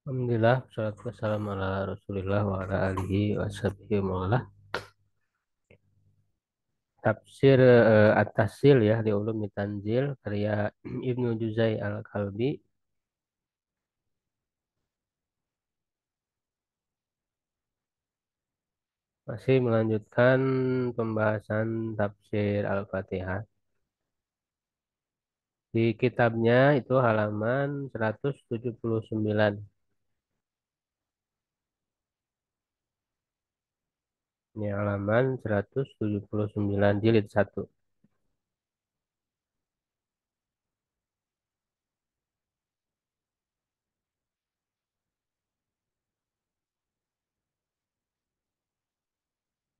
Alhamdulillah, salatu wassalamu ala Rasulillah wa ala alihi wa sahbihi wa mawalah. Tafsir At-Tahsil ya di Ulumi Tanzil karya Ibnu Juzai Al-Kalbi masih melanjutkan pembahasan tafsir Al-Fatihah. Di kitabnya itu halaman 179. Ini halaman 179 jilid 1.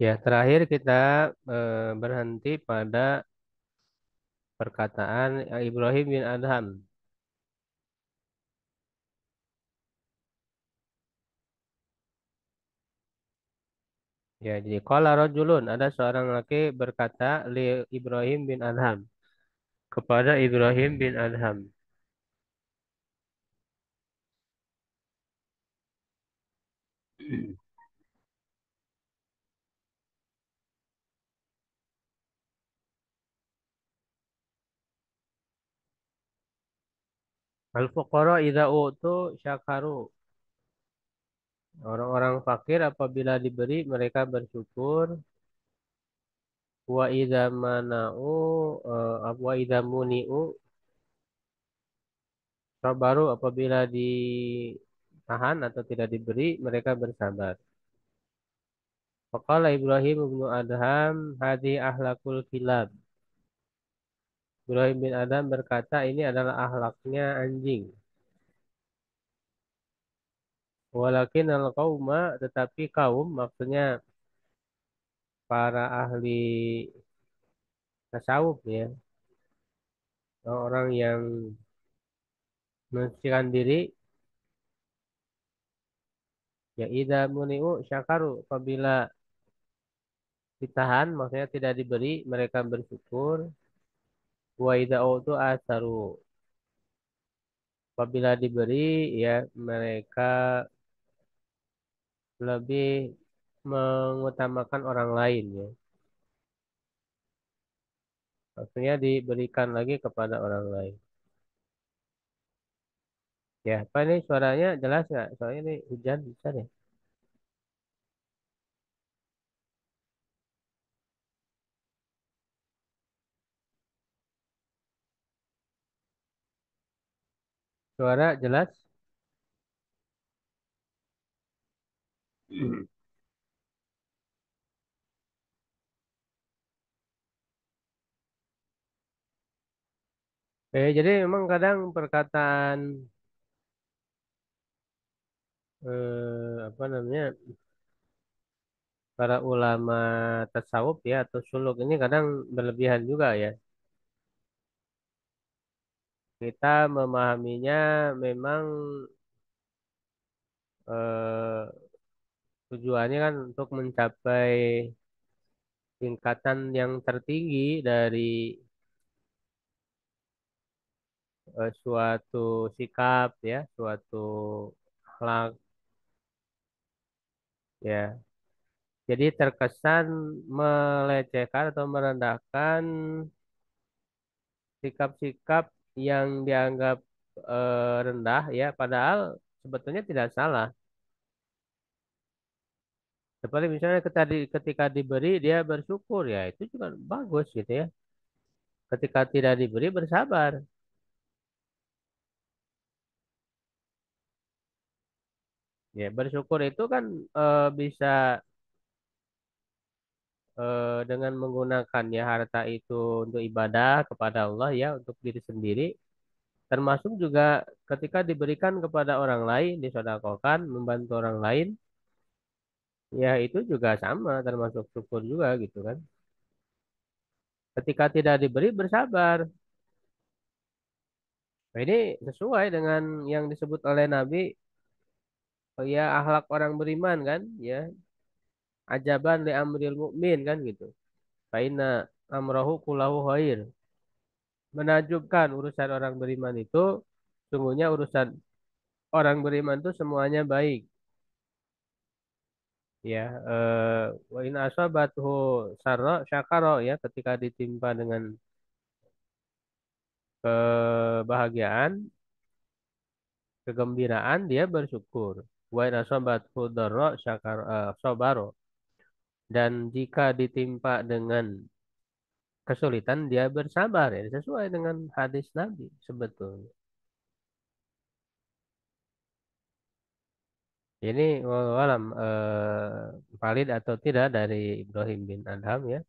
Ya, terakhir kita berhenti pada perkataan Ibrahim bin Adham. Ya, jadi qala rajulun, ada seorang laki berkata li Ibrahim bin Adham, kepada Ibrahim bin Adham. Al fuqara idza utu syakaru. Orang-orang fakir apabila diberi mereka bersyukur. Wa idza mana'u wa idza muni'u sabaru, apabila ditahan atau tidak diberi mereka bersabar. Faqala Ibrahim bin Adham hadi ahlakul kilab. Ibrahim bin Adham berkata, ini adalah akhlaknya anjing. Walakin al-qauma, tetapi kaum, maksudnya para ahli tasawuf ya, orang yang mensucikan diri, ya idza muni'u syakaru, apabila ditahan, maksudnya tidak diberi, mereka bersyukur. Wa idza utu asaru, apabila diberi, ya mereka lebih mengutamakan orang lain ya. Maksudnya diberikan lagi kepada orang lain. Ya, apa ini suaranya jelas nggak? Soalnya ini hujan besar ya. Suara jelas? Jadi memang kadang perkataan apa namanya, para ulama tasawuf ya atau suluk ini kadang berlebihan juga ya. Kita memahaminya memang eh, tujuannya kan untuk mencapai tingkatan yang tertinggi dari suatu sikap ya, suatu akhlak ya. Jadi terkesan melecehkan atau merendahkan sikap-sikap yang dianggap rendah ya, padahal sebetulnya tidak salah. Seperti misalnya ketika diberi dia bersyukur ya, itu juga bagus gitu ya. Ketika tidak diberi bersabar. Ya, bersyukur itu kan bisa dengan menggunakan ya harta itu untuk ibadah kepada Allah ya, untuk diri sendiri. Termasuk juga ketika diberikan kepada orang lain, disedekahkan, membantu orang lain, ya itu juga sama, termasuk syukur juga gitu kan. Ketika tidak diberi bersabar. Nah, ini sesuai dengan yang disebut oleh Nabi, ya akhlak orang beriman kan, ya ajaban li amril mukmin kan gitu. Faina amrohu kulahu khair. Menajubkan urusan orang beriman itu, sungguhnya urusan orang beriman itu semuanya baik. Ya, wa in asabathu sarra syakara ya, ketika ditimpa dengan kebahagiaan, kegembiraan dia bersyukur. Wa in asabathu dharra sabaro, dan jika ditimpa dengan kesulitan dia bersabar ya, sesuai dengan hadis Nabi sebetulnya. Ini wallahu alam valid atau tidak dari Ibrahim bin Adham ya.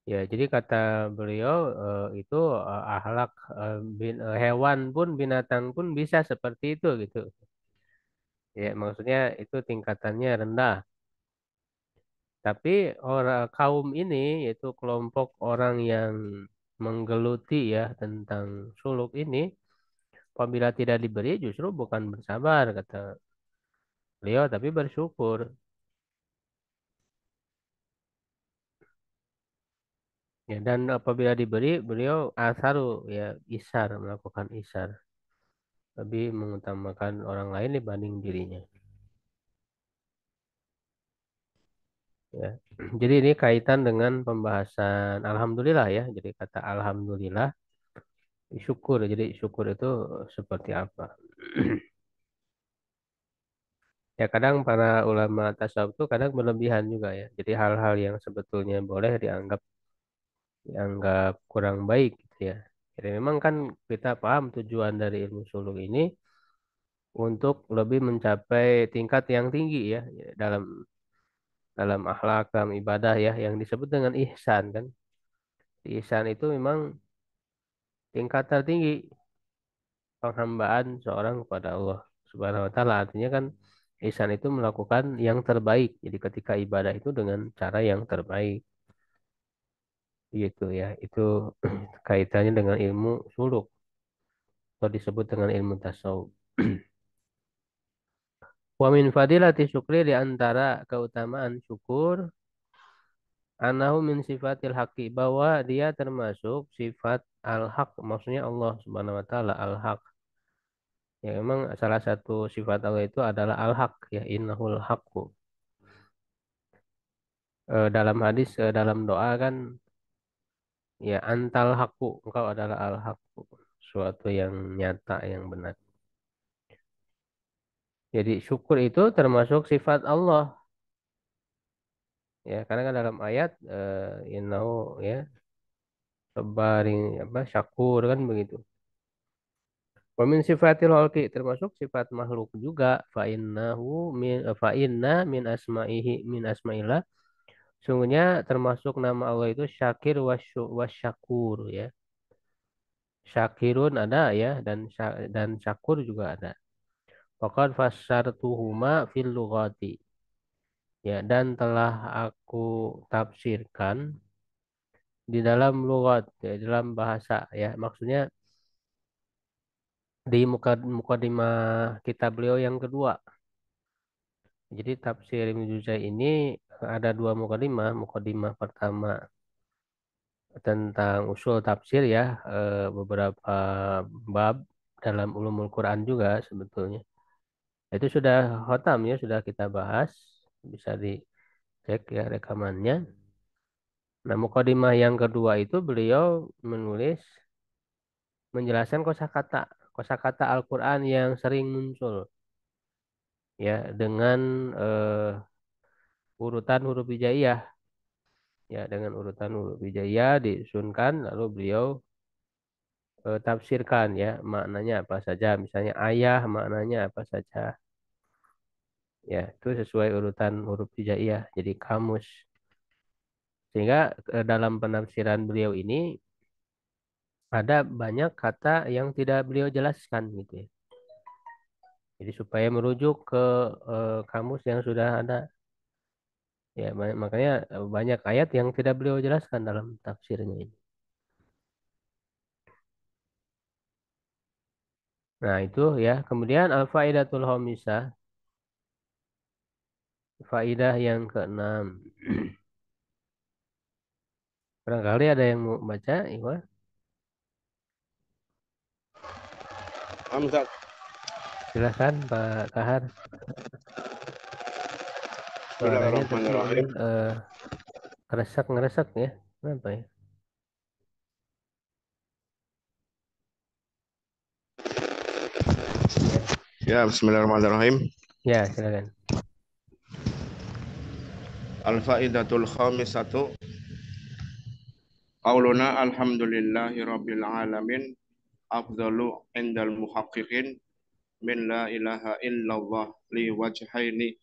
Ya, jadi kata beliau itu akhlak hewan pun binatang pun bisa seperti itu gitu. Ya, maksudnya itu tingkatannya rendah. Tapi orang kaum ini yaitu kelompok orang yang menggeluti ya tentang suluk ini, apabila tidak diberi justru bukan bersabar kata beliau, tapi bersyukur. Ya, dan apabila diberi beliau asaru ya isar melakukan isar, lebih mengutamakan orang lain dibanding dirinya. Ya. Jadi ini kaitan dengan pembahasan alhamdulillah ya. Jadi kata alhamdulillah syukur. Jadi syukur itu seperti apa? Ya kadang para ulama tasawuf itu kadang berlebihan juga ya. Jadi hal-hal yang sebetulnya boleh dianggap kurang baik gitu ya. Jadi memang kan kita paham tujuan dari ilmu suluk ini untuk lebih mencapai tingkat yang tinggi ya, ya, dalam dalam akhlak, dalam ibadah ya yang disebut dengan ihsan kan. Ihsan itu memang tingkat tertinggi penghambaan seorang kepada Allah Subhanahu wa taala. Artinya kan ihsan itu melakukan yang terbaik. Jadi ketika ibadah itu dengan cara yang terbaik gitu ya. Itu kaitannya dengan ilmu suluk atau disebut dengan ilmu tasawuf. Wa min fadilati syukri, di antara keutamaan syukur anahu min sifatil haqi, bahwa dia termasuk sifat al-haq, maksudnya Allah Subhanahu wa taala al-haq. Ya memang salah satu sifat Allah itu adalah al-haq ya, innahul haqqu. Dalam hadis dalam doa kan ya antal haqqu, engkau adalah al-haqqu, suatu yang nyata yang benar. Jadi syukur itu termasuk sifat Allah ya, karena kan dalam ayat innahu ya sabaring apa syakur kan begitu. Wa min sifatil khalqi, termasuk sifat makhluk juga, fa inna min asma'ihi min asma'illah, sungguhnya termasuk nama Allah itu Syakir wasyakur ya. Syakirun ada ya, dan syakur juga ada. Faqad fassartuhuma fil lughati. Ya, dan telah aku tafsirkan di dalam lughat ya, dalam bahasa ya. Maksudnya di mukadimah kitab beliau yang kedua. Jadi tafsir Ibnu Juzai ini ada dua mukadimah. Mukadimah pertama tentang usul tafsir ya, beberapa bab dalam ulumul Quran juga sebetulnya. Itu sudah khotam ya, sudah kita bahas, bisa dicek ya rekamannya. Nah, mukadimah yang kedua itu beliau menulis menjelaskan kosakata Al-Quran yang sering muncul ya dengan urutan huruf hijaiyah ya, dengan urutan huruf hijaiyah disusunkan lalu beliau tafsirkan ya maknanya apa saja, misalnya ayah maknanya apa saja ya, itu sesuai urutan huruf hijaiyah jadi kamus, sehingga dalam penafsiran beliau ini ada banyak kata yang tidak beliau jelaskan gitu ya, jadi supaya merujuk ke kamus yang sudah ada ya, makanya banyak ayat yang tidak beliau jelaskan dalam tafsirnya ini. Nah itu ya, kemudian al-faidatul homisah, faidah yang keenam. Barangkali ada yang mau baca, Iwan? Ustaz. Silakan Pak Kahar. Suaranya tadi ini Bismillahirrahmanirrahim. ngeresak ya. Kenapa ya? Ya, Ya, bismillahirrahmanirrahim. ya silakan. Al-faidatul khamisatu qauluna alhamdulillahi rabbil alamin afdalu indal muhaqqiqin min la ilaha illallah li wajhaini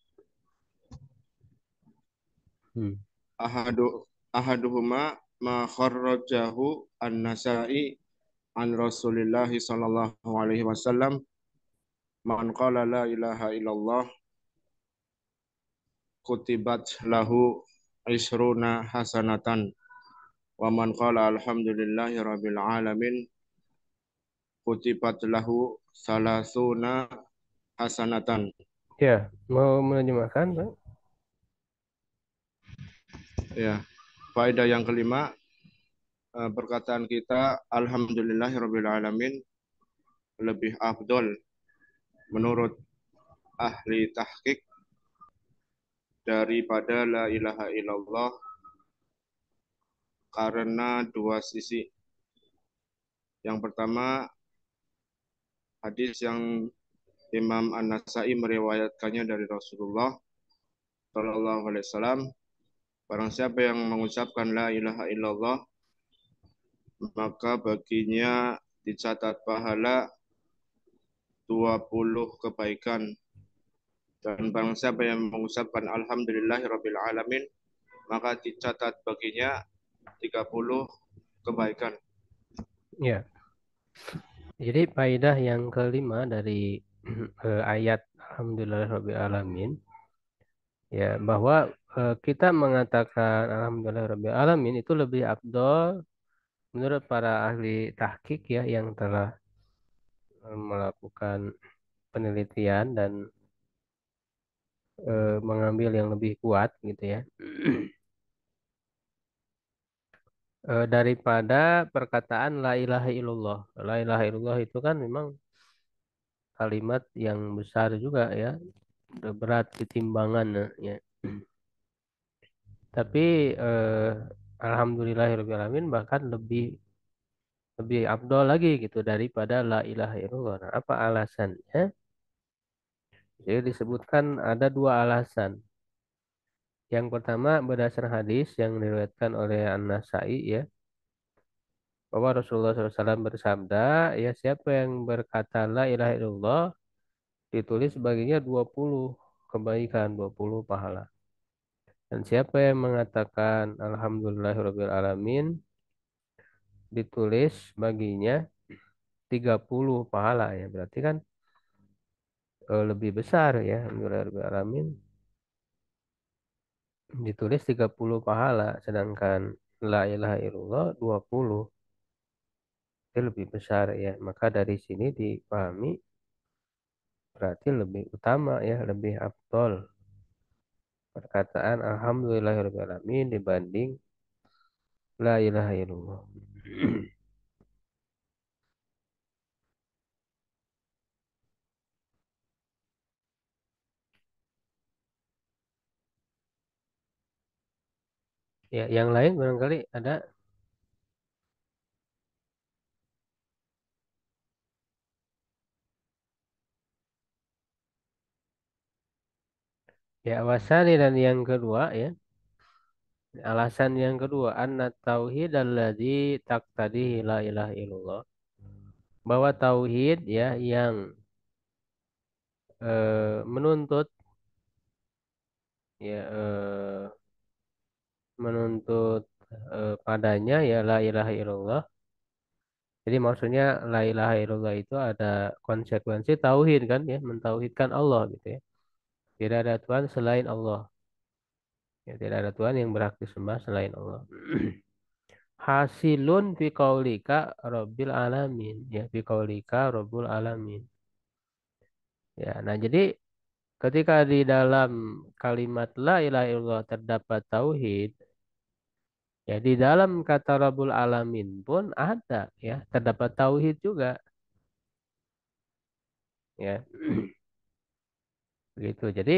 Hmm. ahadu ahaduhuma ma kharrajahu an-Nasa'i an Rasulillahi sallallahu alaihi wasallam man qala la ilaha illallah kutibat lahu isruna hasanatan wa man qala alhamdulillahi rabbil alamin kutibat lahu salasuna hasanatan. Ya, mau menerjemahkan, Pak? Ya, faedah yang kelima, perkataan kita alhamdulillahirabbil alamin lebih afdol menurut ahli tahqiq daripada la ilaha illallah karena dua sisi. Yang pertama, hadis yang Imam An-Nasai meriwayatkannya dari Rasulullah Shallallahu Alaihi Wasallam. Barang siapa yang mengucapkan la ilaha illallah, maka baginya dicatat pahala 20 kebaikan. Dan barang siapa yang mengucapkan alhamdulillahirabbil alamin, maka dicatat baginya 30 kebaikan. Ya. Jadi faedah yang kelima dari ayat Alhamdulillahirabbil alamin ya bahwa kita mengatakan Alhamdulillahirabbil alamin itu lebih afdol menurut para ahli tahqiq ya yang telah melakukan penelitian dan mengambil yang lebih kuat gitu ya. Daripada perkataan la ilaha illallah. La ilaha illallah itu kan memang kalimat yang besar juga ya, berat di timbangan ya. Tapi alhamdulillahirobbilalamin bahkan lebih lebih afdol lagi gitu daripada la ilaha illallah. Nah, apa alasannya? Jadi disebutkan ada dua alasan. Yang pertama berdasar hadis yang diriwayatkan oleh An-Nasai ya, bahwa Rasulullah SAW bersabda, ya siapa yang berkata la ilaha illallah ditulis baginya 20 kebaikan, 20 pahala. Dan siapa yang mengatakan alhamdulillahirabbil alamin ditulis baginya 30 pahala ya. Berarti kan lebih besar ya alhamdulillahirabbil alamin ditulis 30 pahala sedangkan la ilaha illallah 20 itu lebih besar ya. Maka dari sini dipahami berarti lebih utama ya, lebih afdol perkataan alhamdulillahirabbil alamin dibanding la ilaha illallah. Ya, yang lain barangkali ada ya awasani dan yang kedua ya. Alasan yang kedua, anna tauhid alladzi taqtadihi la ilaha illallah. Bahwa tauhid ya yang menuntut ya menuntut padanya ya la ilaha illallah. Jadi maksudnya la ilaha illallah itu ada konsekuensi tauhid kan ya, mentauhidkan Allah gitu ya. Tidak ada Tuhan selain Allah. Ya, tidak ada Tuhan yang berhak disembah selain Allah. Hasilun fi qaulika rabbil alamin ya fi qaulika rabbul alamin. Ya, nah jadi ketika di dalam kalimat la ilaha illallah terdapat tauhid, ya di dalam kata rabbul alamin pun ada ya terdapat tauhid juga. ya. Begitu. Jadi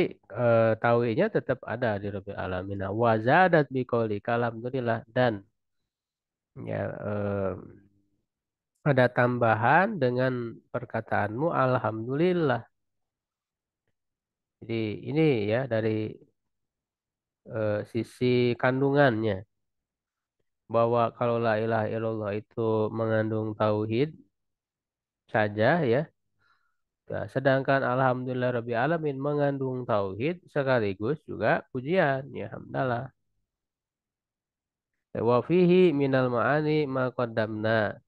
tauhidnya tetap ada di Rabbil Alamin. Nah, wazadat biqaulika alhamdulillah, dan ya ada tambahan dengan perkataanmu alhamdulillah. Jadi ini ya dari sisi kandungannya, bahwa kalau la ilaha illallah itu mengandung tauhid saja ya. Ya, sedangkan alhamdulillah rabbil alamin mengandung tauhid sekaligus juga pujian, ya hamdalah. Wa fihi minal ma'ani ma qaddamna.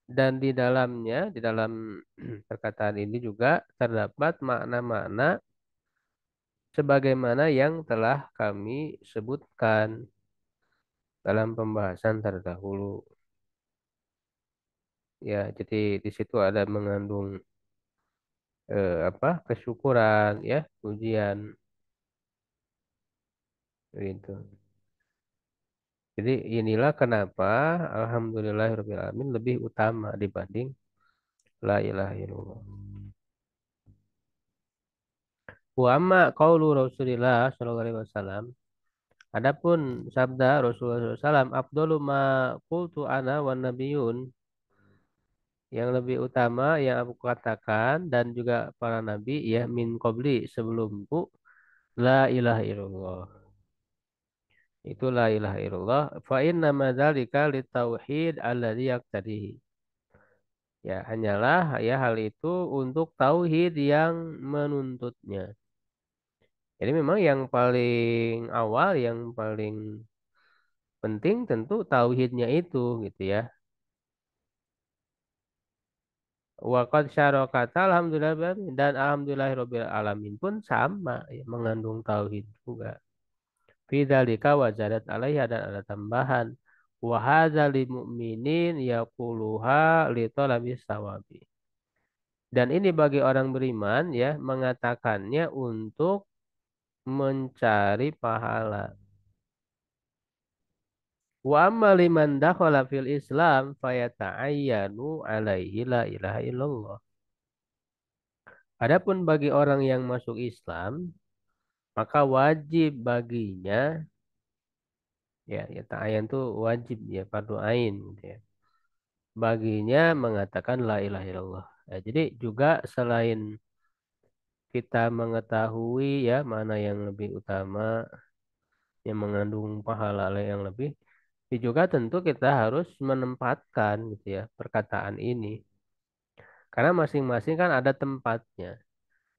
Dan di dalamnya, di dalam perkataan ini juga terdapat makna-makna sebagaimana yang telah kami sebutkan dalam pembahasan terdahulu. Ya, jadi di situ ada mengandung apa? Kesyukuran, ya, pujian gitu. Jadi inilah kenapa alhamdulillahirabbil alamin lebih utama dibanding la ilaha illallah. Wa amma qaulu Rasulillah sallallahu alaihi wasallam. Adapun sabda Rasulullah SAW, Abdullu ma qultu ana wan nabiyun, yang lebih utama yang aku katakan dan juga para nabi ya min qabli sebelumku, la ilaha illallah. Itu la ilaha illallah. Fa inna madzalika litauhid alladzi yaqtadihi. Ya, hanyalah ya hal itu untuk tauhid yang menuntutnya. Jadi memang yang paling awal, yang paling penting tentu tauhidnya itu gitu ya. Waqad syarokata alhamdulillah dan alhamdulillahirabbil alamin pun sama ya, mengandung tauhid juga. Fidzalika wajadat alaiha, dan ada tambahan. Wa hadza lil mu'minin yaquluha li talabis sawabi. Dan ini bagi orang beriman ya mengatakannya untuk mencari pahala. Wa amma liman dakhala fil Islam fayata'ayyanu alaihi la ilaha illallah. Adapun bagi orang yang masuk Islam, maka wajib baginya ya ta'ayyan itu wajib ya fardu ain gitu ya. Baginya mengatakan la ilaha illallah. Ya, jadi juga selain kita mengetahui ya mana yang lebih utama, yang mengandung pahala yang lebih, tapi juga tentu kita harus menempatkan gitu ya perkataan ini. Karena masing-masing kan ada tempatnya.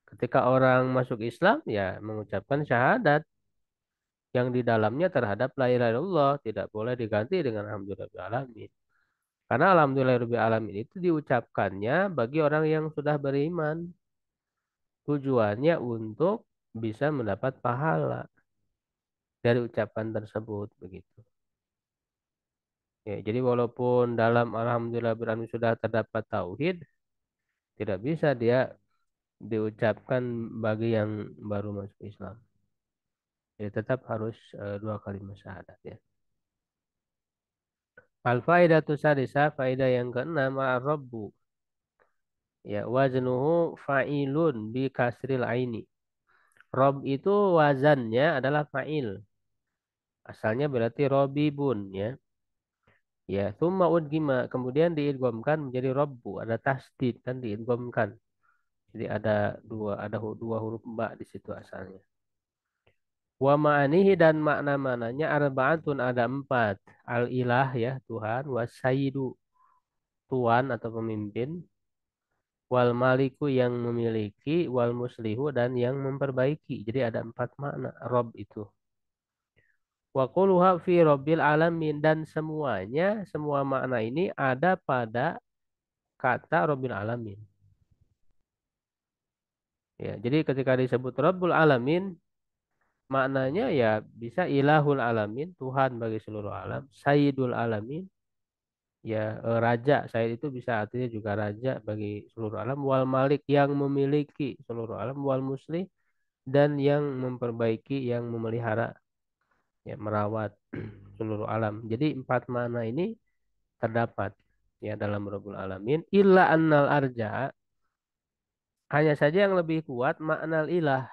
Ketika orang masuk Islam ya mengucapkan syahadat yang di dalamnya terhadap la ilaha illallah tidak boleh diganti dengan alhamdulillah alamin. Karena alhamdulillah alamin itu diucapkannya bagi orang yang sudah beriman. Tujuannya untuk bisa mendapat pahala dari ucapan tersebut begitu. Ya, jadi walaupun dalam alhamdulillah alamin sudah terdapat tauhid, tidak bisa dia diucapkan bagi yang baru masuk Islam. Jadi tetap harus dua kalimat syahadat ya. Al faidatu sadisa, faedah yang keenam, ar-rabbu. Ya, waznuhu fa'ilun bi kasril aini. Rob itu wazannya adalah fa'il. Asalnya berarti robibun ya. Ya, summa udgima, kemudian diidghamkan menjadi robbu, ada tasdid dan diidghamkan. Jadi ada dua huruf ba di situ asalnya. Wa ma'anihi, dan makna-maknanya arba'atun, ada empat. Al ilah ya Tuhan, wasayyidu tuan atau pemimpin, wal maliku yang memiliki, wal muslihu dan yang memperbaiki. Jadi ada empat makna Rob itu. Wa quluha fi rabbil alamin, dan semuanya, semua makna ini ada pada kata Rabbil alamin. Ya, jadi ketika disebut Rabbul alamin, maknanya ya bisa ilahul alamin, Tuhan bagi seluruh alam, Sayyidul alamin, ya raja. Sayyid itu bisa artinya juga raja bagi seluruh alam, wal malik yang memiliki seluruh alam, wal muslih dan yang memperbaiki, yang memelihara, ya merawat seluruh alam. Jadi empat makna ini terdapat ya dalam Rabbul alamin, illa annal arja, Hanya saja yang lebih kuat makna ilah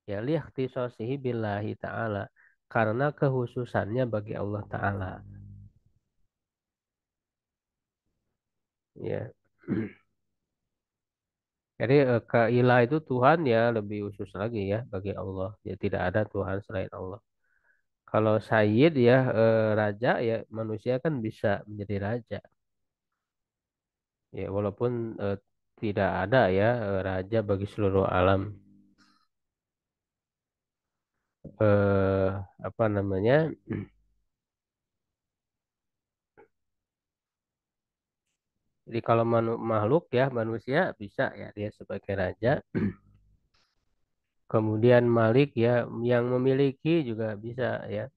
ya liikhtisasihi billahi ta'ala karena kehususannya bagi Allah Ta'ala ya. Jadi keilah itu Tuhan ya lebih khusus lagi ya bagi Allah. Ya tidak ada Tuhan selain Allah. Kalau Sayyid ya raja ya manusia kan bisa menjadi raja. Ya walaupun tidak ada ya raja bagi seluruh alam. eh Apa namanya? Jadi kalau makhluk ya manusia bisa ya dia sebagai raja. Kemudian Malik ya yang memiliki juga bisa ya.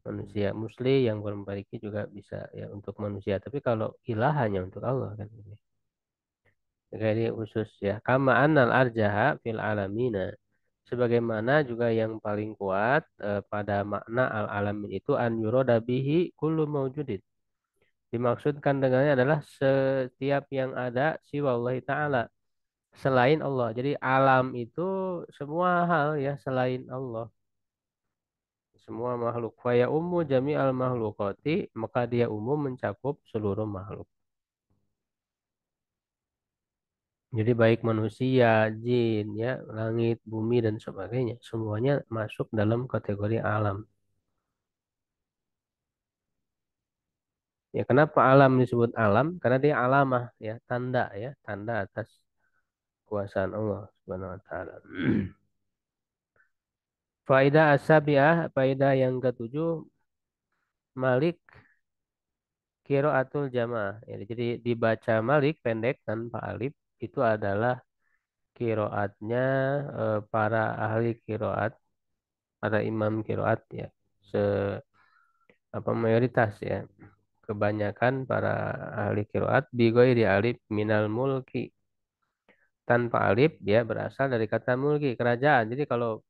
Manusia muslim yang memiliki juga bisa ya untuk manusia. Tapi kalau ilah hanya untuk Allah kan. Jadi khusus ya. Kama annal arjaha fil alamina. Sebagaimana juga yang paling kuat pada makna al-alamin itu an yuroda bihi kullu maujudin. Dimaksudkan dengannya adalah setiap yang ada siwa Allah Ta'ala. Selain Allah. Jadi alam itu semua hal ya selain Allah. Semua makhluk. Faya ummu jami al makhlukati. Maka dia umum mencakup seluruh makhluk. Jadi baik manusia, jin, ya, langit, bumi dan sebagainya, semuanya masuk dalam kategori alam. Ya, kenapa alam disebut alam? Karena dia alamah, ya, tanda, ya, tanda atas kuasaan Allah Subhanahu wa taala. Faidah asabiah, faidah yang ketujuh, Malik qiraatul jamaah. Ya, jadi dibaca Malik pendek tanpa alif itu adalah kiroatnya para ahli kiroat, para imam kiroat ya. Se apa mayoritas ya. Kebanyakan para ahli kiroat di alif minal mulki tanpa alif dia berasal dari kata mulki kerajaan. Jadi kalau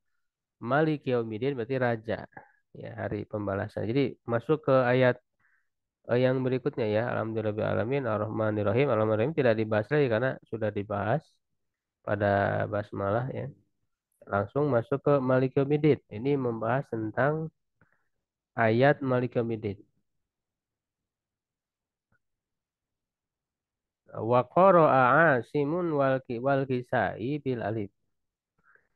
Malik Yaumiddin berarti raja ya hari pembalasan. Jadi masuk ke ayat yang berikutnya ya Alhamdulillah alamin Ar-Rahmanir-Rahim. Ar-Rahmanir-Rahim tidak dibahas lagi karena sudah dibahas pada basmalah ya. Langsung masuk ke Malik Yaumiddin. Ini membahas tentang ayat Malik Yaumiddin. Wa qara'a Asimun wal Kisai bil alif.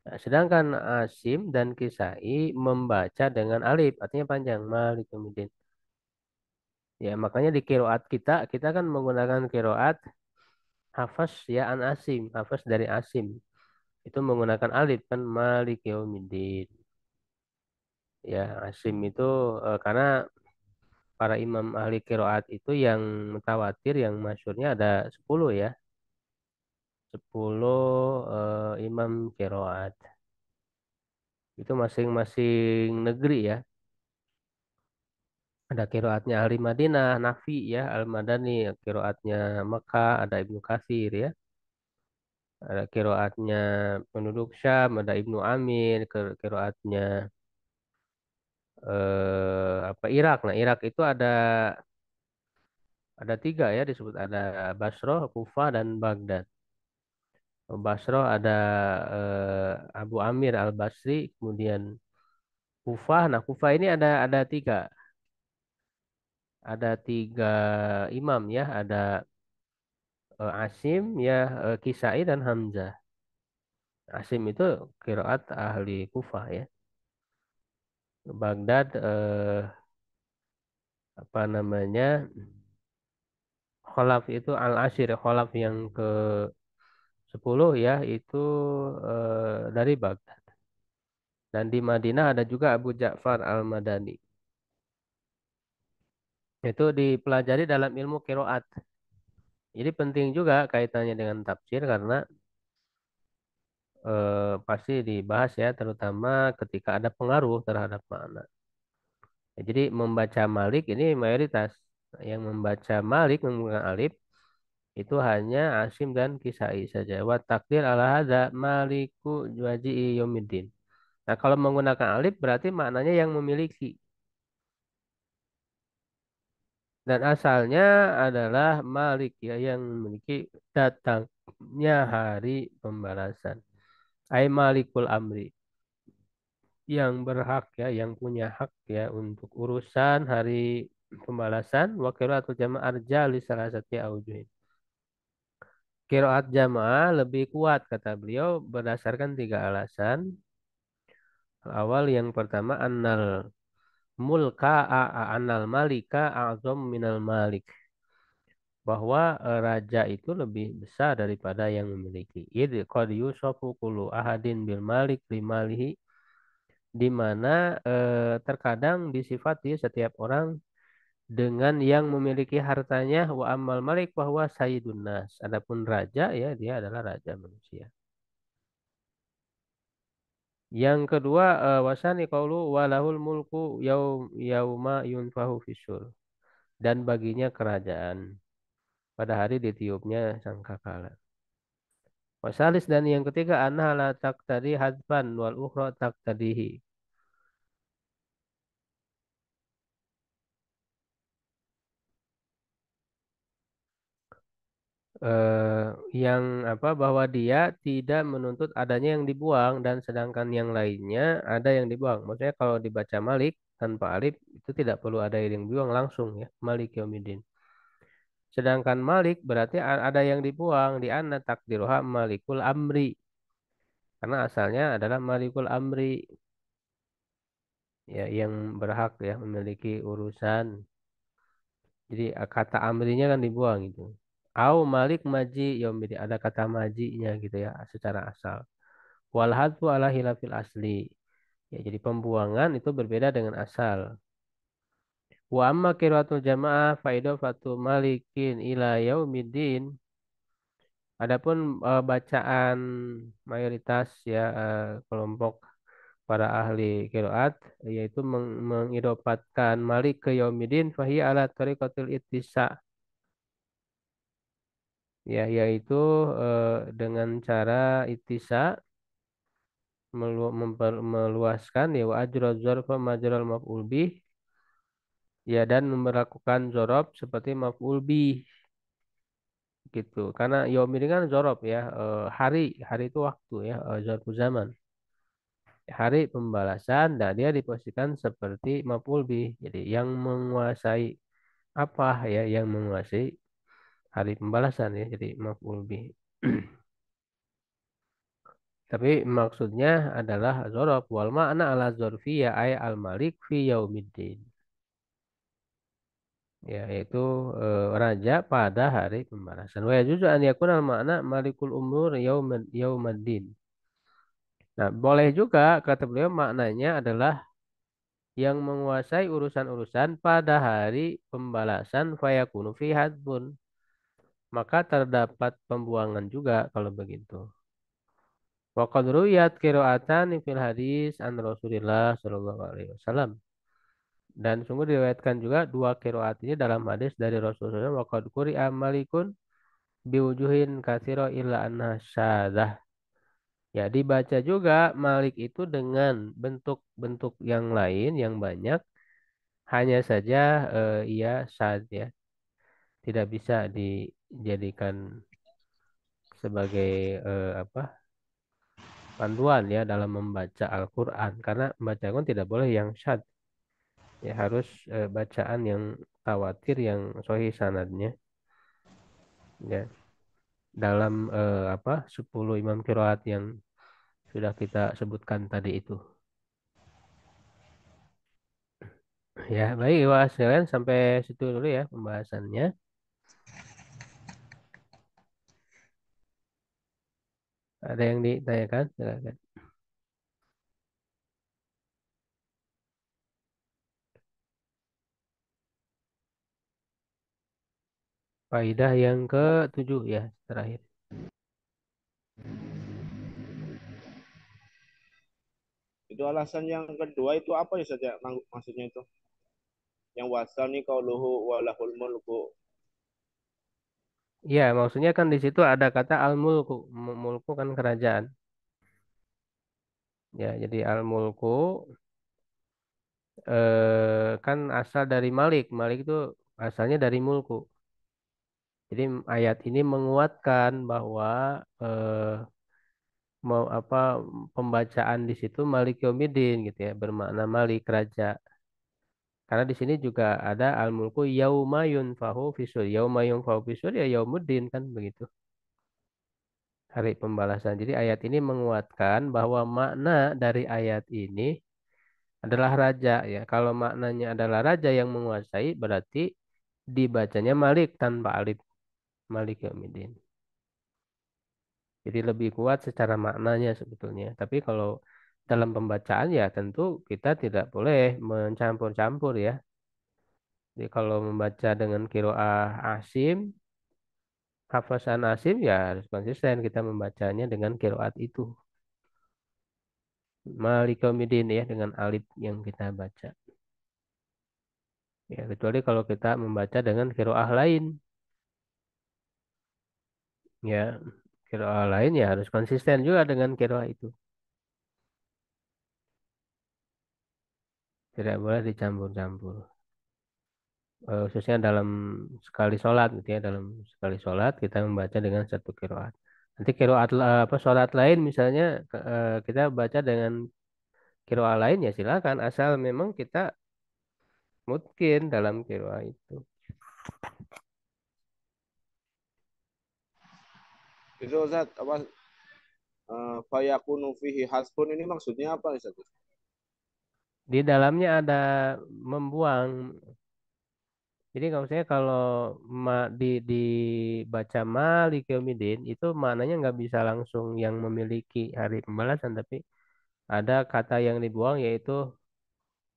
Nah, sedangkan Asim dan Kisai membaca dengan alif, artinya panjang. Malik Yaumiddin. Ya, makanya di kiroat kita kan menggunakan kiroat hafaz ya an Asim, hafaz dari Asim. Itu menggunakan alif kan Malik Yaumiddin. Ya, Asim itu karena para imam ahli kiroat itu yang mutawatir, yang masyhurnya ada 10 ya. 10 imam kiroat. Itu masing-masing negeri ya. Ada kiroatnya ahli Madinah, Nafi ya, Al-Madani, kiroatnya Mekah, ada Ibnu Katsir ya. Ada kiroatnya penduduk Syam, ada Ibnu Amir, kiroatnya apa Irak. Nah, Irak itu ada tiga ya disebut ada Basroh, Kufah dan Baghdad. Basroh ada Abu Amir Al-Basri, kemudian Kufah. Nah, Kufah ini ada tiga imam ya, ada Asim ya, Kisai dan Hamzah. Asim itu kiroat ahli Kufah ya. Baghdad apa namanya Kholaf itu Al-Ashir Kholaf yang ke 10 ya itu dari Baghdad. Dan di Madinah ada juga Abu Ja'far Al-Madani. Itu dipelajari dalam ilmu kiroat. Jadi penting juga kaitannya dengan tafsir karena pasti dibahas ya terutama ketika ada pengaruh terhadap makna. Ya, jadi membaca Malik ini mayoritas yang membaca Malik menggunakan alif itu hanya Asim dan Kisai saja. Wa takdir ala hadza Maliku Waji'i Yaumiddin. Nah, kalau menggunakan alif berarti maknanya yang memiliki dan asalnya adalah Malik ya yang memiliki datang. hari pembalasan. Ai malikul amri, yang berhak ya, yang punya hak ya untuk urusan hari pembalasan. Wa qiraatul jamaah arja li salah satu aujuhin. Qiraat jamaah lebih kuat kata beliau berdasarkan tiga alasan. Awal yang pertama annal malika a'zam minal malik, bahwa raja itu lebih besar daripada yang memiliki. Id qad yusafu kullu ahadin bil malik limalihi, di mana terkadang disifati setiap orang dengan yang memiliki hartanya. Wa amal malik bahwa sayyidun nas. Adapun raja ya dia adalah raja manusia. Yang kedua wasani qaulu walahul mulku yauma yunfahu fisur, dan baginya kerajaan pada hari ditiupnya sangkakala. Wasalis, dan yang ketiga anha la taqtadi hadfan wal ukhra taqtadihi. eh, yang apa bahwa dia tidak menuntut adanya yang dibuang dan sedangkan yang lainnya ada yang dibuang. Maksudnya kalau dibaca Malik tanpa alif itu tidak perlu ada yang dibuang langsung ya. Malik Yaumiddin. Sedangkan Malik berarti ada yang dibuang di anna takdiruha Malikul Amri, karena asalnya adalah Malikul Amri ya, yang berhak ya memiliki urusan. Jadi kata amrinya kan dibuang itu. Au Malik Maji Yaumiddin, ada kata majinya gitu ya secara asal. Wal hadfu ala hilafil asli. Ya, jadi pembuangan itu berbeda dengan asal. Wa amma qiraatul jamaah fa idafatu malikin ila yaumiddin. Adapun bacaan mayoritas ya kelompok para ahli qiraat yaitu mengidopatkan Malik ke Yaumiddin fahiya ala tariqatil ittisa, ya yaitu dengan cara ittisa meluaskan ya wa ajra dzarfa majral maf'ul bih, ya dan memperlakukan zorob seperti maf'ul bih gitu, karena yaum ini kan zorob ya, hari hari itu waktu ya, zarfu zaman, hari pembalasan, dan dia diposisikan seperti maf'ul bih, jadi yang menguasai apa ya, yang menguasai hari pembalasan ya, jadi maf'ul bih. Tapi maksudnya adalah zorob wal makna ala zorfiyya ay al malik fi yaumiddin, ya yaitu raja pada hari pembalasan. Wa yajuzu an yakuna al makna malikul umur yaumaddin. Nah, boleh juga kata beliau maknanya adalah yang menguasai urusan-urusan pada hari pembalasan fayakunu fi hadbun. Maka terdapat pembuangan juga kalau begitu. Wa qad ruwiyat qira'atan fil hadis an Rasulillah sallallahu alaihi wasallam. Dan sungguh diriwayatkan juga dua qiraat ini dalam hadis dari Rasulullah. Wa qad quri'a malikun biwujuhin katsira illa anha syadzah. Ya, dibaca juga Malik itu dengan bentuk-bentuk yang lain yang banyak, hanya saja ia syad ya, tidak bisa dijadikan sebagai apa panduan ya dalam membaca Al-Qur'an, karena membaca Al-Qur'an tidak boleh yang syad. Ya harus bacaan yang tawatir yang sahih sanadnya ya, dalam apa 10 imam qiraat yang sudah kita sebutkan tadi itu. Ya, baik Mas sekalian, sampai situ dulu ya pembahasannya. Ada yang ditanyakan? Silakan. Faidah yang ke-7 ya, terakhir. Itu alasan yang kedua itu apa ya saja maksudnya itu? Yang wasal nih qauluhu walahul mulku. Ya, maksudnya kan di situ ada kata al-mulku. Mulku kan kerajaan. Ya, jadi al-mulku kan asal dari Malik. Malik itu asalnya dari mulku. Jadi ayat ini menguatkan bahwa eh, mau apa pembacaan di situ Malik Yaumiddin gitu ya, bermakna Malik raja. Karena di sini juga ada al-mulku yauma yunfahu fisur. Yauma yunfahu fisur ya yaumuddin kan begitu. Hari pembalasan. Jadi ayat ini menguatkan bahwa makna dari ayat ini adalah raja ya. Kalau maknanya adalah raja yang menguasai berarti dibacanya Malik tanpa alif Malik Yaumiddin. Jadi lebih kuat secara maknanya sebetulnya. Tapi kalau dalam pembacaan ya tentu kita tidak boleh mencampur-campur ya. Jadi kalau membaca dengan kiroah Asim, hafasan Asim ya harus konsisten kita membacanya dengan kiroat itu. Malik Yaumiddin ya dengan alif yang kita baca. Ya, kecuali kalau kita membaca dengan kiroah lain. Ya, kiroah lain ya harus konsisten juga dengan kiroah itu. Tidak boleh dicampur-campur. Khususnya dalam sekali sholat gitu ya, dalam sekali sholat kita membaca dengan satu kiroat. Nanti kiroat apa sholat lain misalnya kita baca dengan kiroat lain ya silakan asal memang kita mungkin dalam kiroat itu. Itu Ustaz, apa fayakunu fihi hasbun ini maksudnya apa Ustaz? Di dalamnya ada membuang. Jadi kalau saya kalau dibaca Malik Yaumiddin itu maknanya nggak bisa langsung yang memiliki hari pembalasan, tapi ada kata yang dibuang yaitu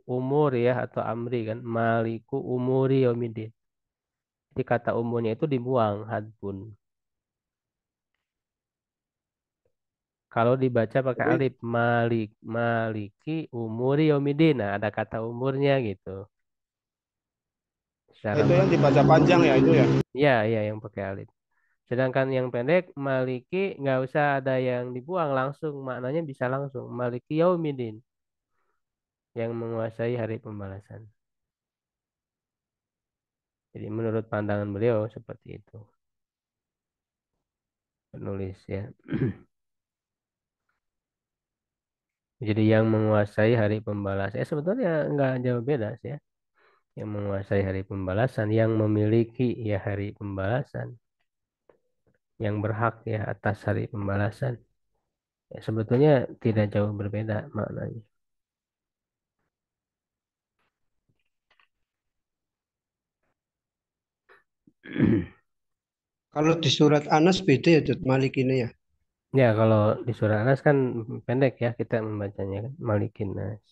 umur ya atau amri kan maliku umuri yaumiddin. Jadi kata umurnya itu dibuang hadbun. Kalau dibaca pakai Tapi alif maliki umuri yaumiddin. Nah, ada kata umurnya gitu. Secara itu yang dibaca panjang ya itu ya. ya ya yang pakai alif. Sedangkan yang pendek maliki nggak usah ada yang dibuang langsung maknanya bisa langsung maliki yaumiddin yang menguasai hari pembalasan. Jadi menurut pandangan beliau seperti itu penulis ya. Jadi yang menguasai hari pembalasan. Ya sebetulnya nggak jauh beda sih ya. Yang menguasai hari pembalasan, yang memiliki ya hari pembalasan, yang berhak ya atas hari pembalasan. Ya, sebetulnya tidak jauh berbeda maknanya. Kalau di surat Anas beda ya, Dut, Malik ini ya. Ya kalau di surah Anas kan pendek ya kita membacanya kan Malikin Nas.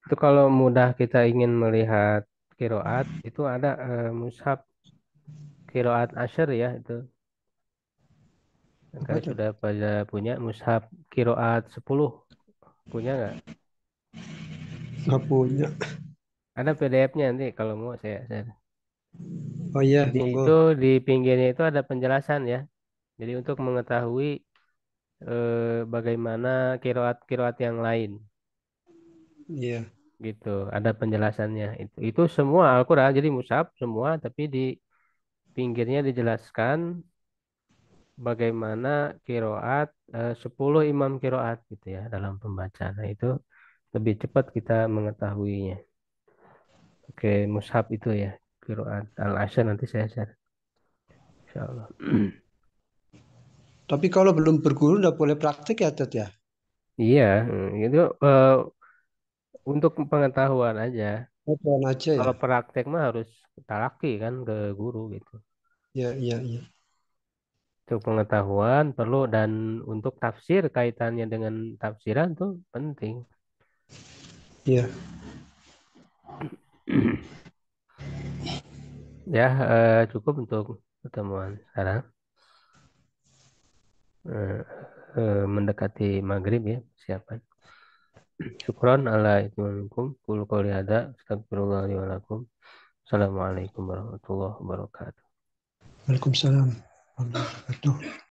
Itu kalau mudah kita ingin melihat kiroat itu ada mushaf kiroat Asyr ya itu. Apa Maka itu? sudah pada punya mushaf kiroat 10 punya nggak? Nggak punya. Ada PDF-nya nanti kalau mau saya. Oh iya, Jadi monggo. itu di pinggirnya itu ada penjelasan ya. Jadi untuk mengetahui bagaimana kiroat-kiroat yang lain Iya, gitu. Ada penjelasannya. Itu semua Al-Quran. Jadi mushaf semua tapi di pinggirnya dijelaskan bagaimana kiroat 10 imam kiroat gitu ya dalam pembacaan. Nah, itu lebih cepat kita mengetahuinya. Oke, mushaf itu ya. Kiroat Al-Asy nanti saya share. Insya Allah. tapi kalau belum berguru nggak boleh praktik ya, Dut ya. Iya, itu untuk pengetahuan aja. Open aja ya. Kalau praktek mah harus talaki kan ke guru gitu. Iya, iya, iya. Untuk pengetahuan perlu dan untuk tafsir kaitannya dengan tafsiran tuh penting. Iya. Ya, cukup untuk pertemuan sekarang. Eh, mendekati maghrib ya, siapkan. Syukron ala itmamikum. Qul qouli hadza astagfirullah li wa lakum. Assalamualaikum warahmatullahi wabarakatuh. Waalaikumsalam warahmatullahi wabarakatuh.